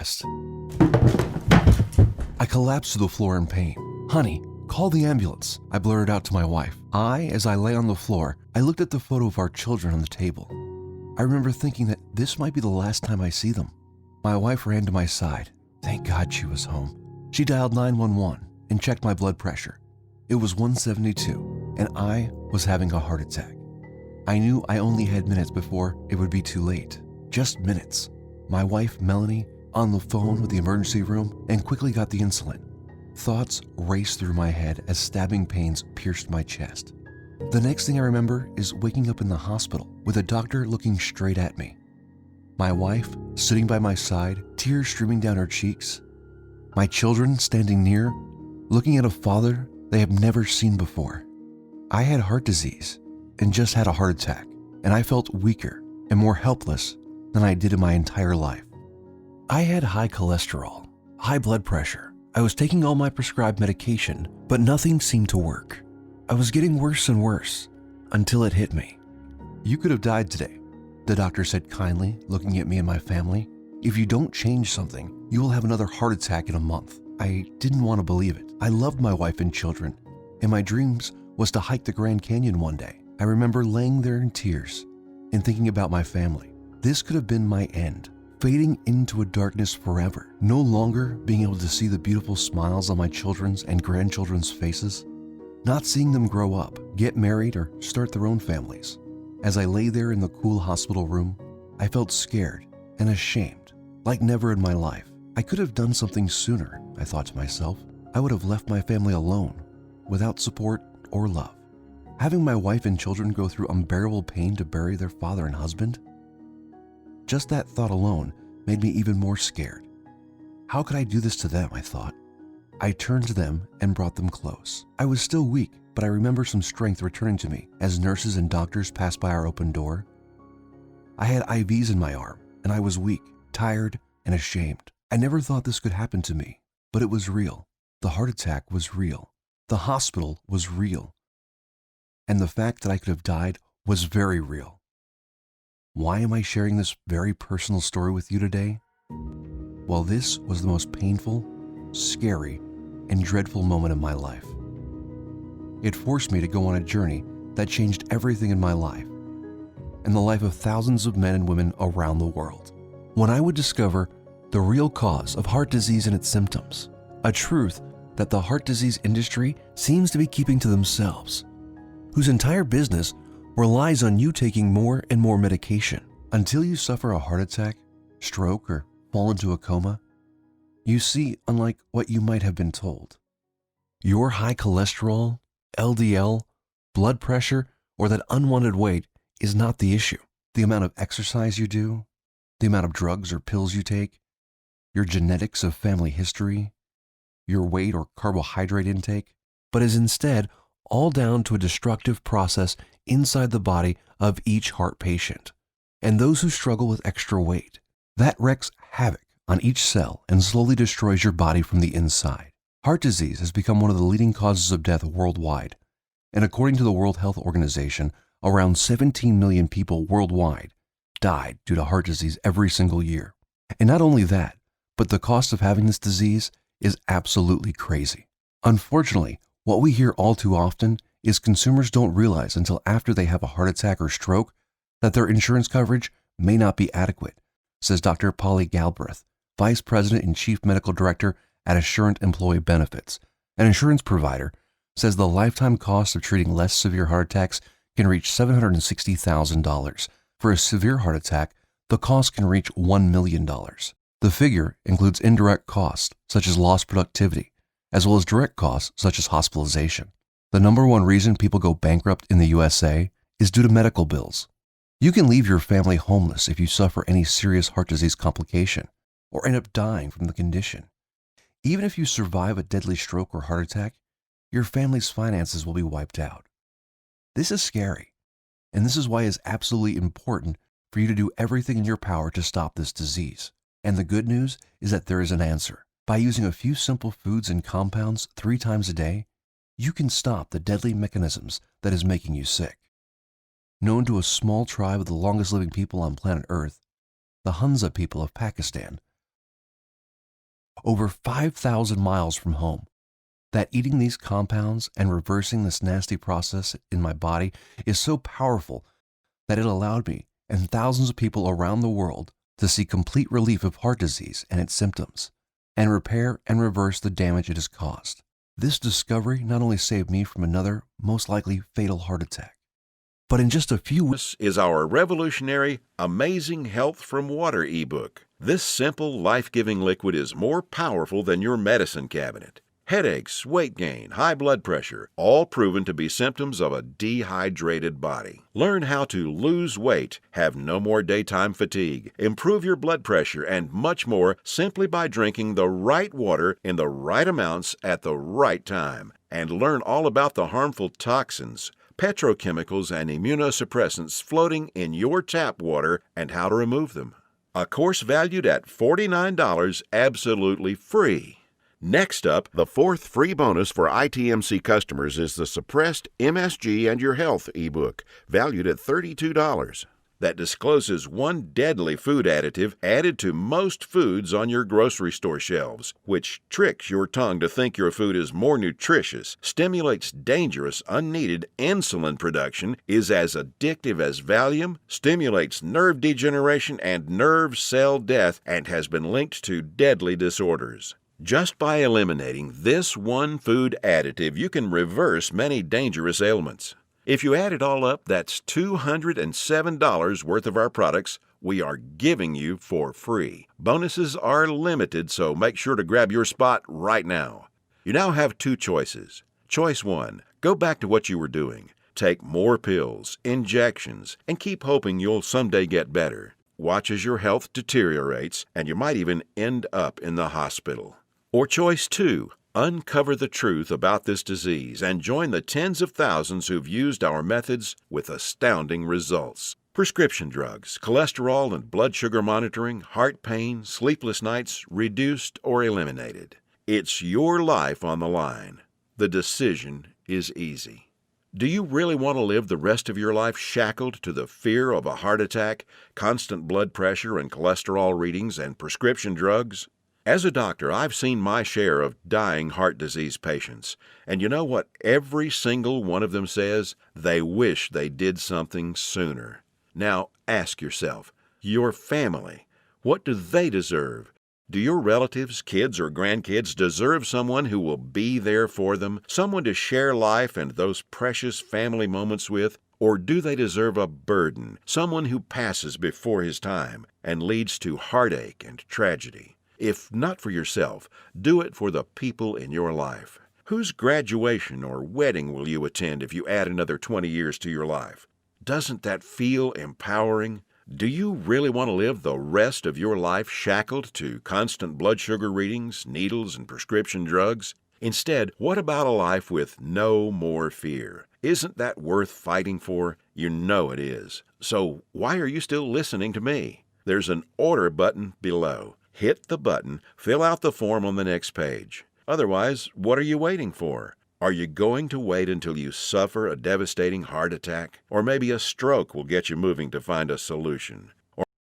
chest. I collapsed to the floor in pain. "Honey, call the ambulance," I blurted out to my wife. As I lay on the floor, I looked at the photo of our children on the table. I remember thinking that this might be the last time I see them. My wife ran to my side. Thank God she was home. She dialed 911 and checked my blood pressure. It was 172, and I was having a heart attack. I knew I only had minutes before it would be too late. Just minutes. My wife, Melanie, on the phone with the emergency room and quickly got the insulin. Thoughts raced through my head as stabbing pains pierced my chest. The next thing I remember is waking up in the hospital with a doctor looking straight at me. My wife sitting by my side, tears streaming down her cheeks. My children standing near, looking at a father they have never seen before. I had heart disease and just had a heart attack, and I felt weaker and more helpless than I did in my entire life. I had high cholesterol, high blood pressure. I was taking all my prescribed medication, but nothing seemed to work. I was getting worse and worse until it hit me. "You could have died today," the doctor said kindly, looking at me and my family. "If you don't change something, you will have another heart attack in a month." I didn't want to believe it. I loved my wife and children, and my dreams was to hike the Grand Canyon one day. I remember laying there in tears and thinking about my family. This could have been my end, fading into a darkness forever, no longer being able to see the beautiful smiles on my children's and grandchildren's faces, not seeing them grow up, get married, or start their own families. As I lay there in the cool hospital room, I felt scared and ashamed, like never in my life. I could have done something sooner, I thought to myself. I would have left my family alone, without support or love. Having my wife and children go through unbearable pain to bury their father and husband? Just that thought alone made me even more scared. How could I do this to them, I thought. I turned to them and brought them close. I was still weak, but I remember some strength returning to me as nurses and doctors passed by our open door. I had IVs in my arm, and I was weak, tired, and ashamed. I never thought this could happen to me, but it was real. The heart attack was real. The hospital was real. And the fact that I could have died was very real. Why am I sharing this very personal story with you today? Well, this was the most painful, scary, and dreadful moment of my life. It forced me to go on a journey that changed everything in my life and the life of thousands of men and women around the world. When I would discover the real cause of heart disease and its symptoms, a truth that the heart disease industry seems to be keeping to themselves, whose entire business relies on you taking more and more medication until you suffer a heart attack, stroke, or fall into a coma. You see, unlike what you might have been told, your high cholesterol, LDL, blood pressure, or that unwanted weight is not the issue. The amount of exercise you do, the amount of drugs or pills you take, your genetics of family history, your weight or carbohydrate intake, but is instead all down to a destructive process inside the body of each heart patient and those who struggle with extra weight. That wreaks havoc on each cell and slowly destroys your body from the inside. Heart disease has become one of the leading causes of death worldwide, and according to the World Health Organization, around 17 million people worldwide died due to heart disease every single year. And not only that, but the cost of having this disease is absolutely crazy. Unfortunately, what we hear all too often is consumers don't realize until after they have a heart attack or stroke that their insurance coverage may not be adequate, says Dr. Polly Galbraith, Vice President and Chief Medical Director at Assurant Employee Benefits. An insurance provider says the lifetime cost of treating less severe heart attacks can reach $760,000. For a severe heart attack, the cost can reach $1 million. The figure includes indirect costs, such as lost productivity, as well as direct costs, such as hospitalization. The number one reason people go bankrupt in the USA is due to medical bills. You can leave your family homeless if you suffer any serious heart disease complication or end up dying from the condition. Even if you survive a deadly stroke or heart attack, your family's finances will be wiped out. This is scary, and this is why it's absolutely important for you to do everything in your power to stop this disease. And the good news is that there is an answer. By using a few simple foods and compounds 3 times a day, you can stop the deadly mechanisms that is making you sick. Known to a small tribe of the longest living people on planet Earth, the Hunza people of Pakistan, over 5,000 miles from home. That eating these compounds and reversing this nasty process in my body is so powerful that it allowed me and thousands of people around the world to see complete relief of heart disease and its symptoms, and repair and reverse the damage it has caused. This discovery not only saved me from another, most likely fatal heart attack, but in just a few weeks This is our revolutionary Amazing Health from Water ebook. This simple, life-giving liquid is more powerful than your medicine cabinet. Headaches, weight gain, high blood pressure, all proven to be symptoms of a dehydrated body. Learn how to lose weight, have no more daytime fatigue, improve your blood pressure, and much more simply by drinking the right water in the right amounts at the right time. And learn all about the harmful toxins, petrochemicals, and immunosuppressants floating in your tap water and how to remove them. A course valued at $49, absolutely free. Next up, the fourth free bonus for ITMC customers is the Suppressed MSG and Your Health ebook, valued at $32. That discloses one deadly food additive added to most foods on your grocery store shelves, which tricks your tongue to think your food is more nutritious, stimulates dangerous, unneeded insulin production, is as addictive as Valium, stimulates nerve degeneration and nerve cell death, and has been linked to deadly disorders. Just by eliminating this one food additive, you can reverse many dangerous ailments. If you add it all up, that's $207 worth of our products we are giving you for free. Bonuses are limited, so make sure to grab your spot right now. You now have two choices. Choice 1, go back to what you were doing. Take more pills, injections, and keep hoping you'll someday get better. Watch as your health deteriorates, and you might even end up in the hospital. Or choice 2, uncover the truth about this disease and join the tens of thousands who've used our methods with astounding results. Prescription drugs, cholesterol and blood sugar monitoring, heart pain, sleepless nights, reduced or eliminated. It's your life on the line. The decision is easy. Do you really want to live the rest of your life shackled to the fear of a heart attack, constant blood pressure and cholesterol readings, and prescription drugs? As a doctor, I've seen my share of dying heart disease patients, and you know what every single one of them says? They wish they did something sooner. Now ask yourself, your family, what do they deserve? Do your relatives, kids, or grandkids deserve someone who will be there for them, someone to share life and those precious family moments with? Or do they deserve a burden, someone who passes before his time and leads to heartache and tragedy? If not for yourself, do it for the people in your life. Whose graduation or wedding will you attend if you add another 20 years to your life? Doesn't that feel empowering? Do you really want to live the rest of your life shackled to constant blood sugar readings, needles, and prescription drugs? Instead, what about a life with no more fear? Isn't that worth fighting for? You know it is. So why are you still listening to me? There's an order button below. Hit the button, fill out the form on the next page. Otherwise, what are you waiting for? Are you going to wait until you suffer a devastating heart attack? Or maybe a stroke will get you moving to find a solution?